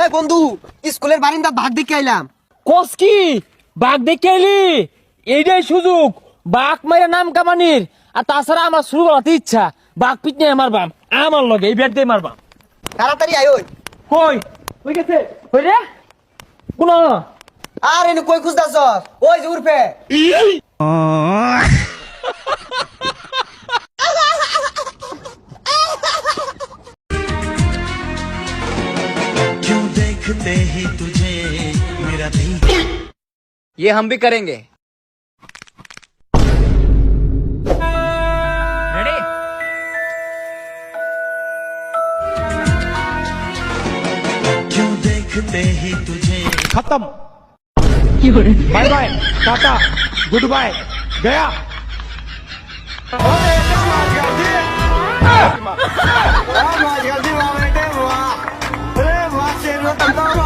এ বন্ধু, স্কুলের বারিন্দা ভাগ দেখে আইলাম। কস কি বাঘ দেখে এলি? এইটাই সুযোগ বাঘ মাইরা নাম কামানির। আর তাছাড়া আমার শুরু করাতে ইচ্ছা, বাঘ পিটনে আমার বাম, আমার লগে এই ব্যাট দিয়ে মারবাম। তাড়াতাড়ি আয়। ওই কই কই গেছে? কই রে? কোন? আর এনে কই খুঁজতাছ? ওই যে উর্ফে। क्यों देखते ही तुझे मेरा दिल। ये हम भी करेंगे। रेडी? क्यों देखते ही तुझे। खत्म। Bye bye, tata, goodbye, गया। Vamos, Dios, vamos,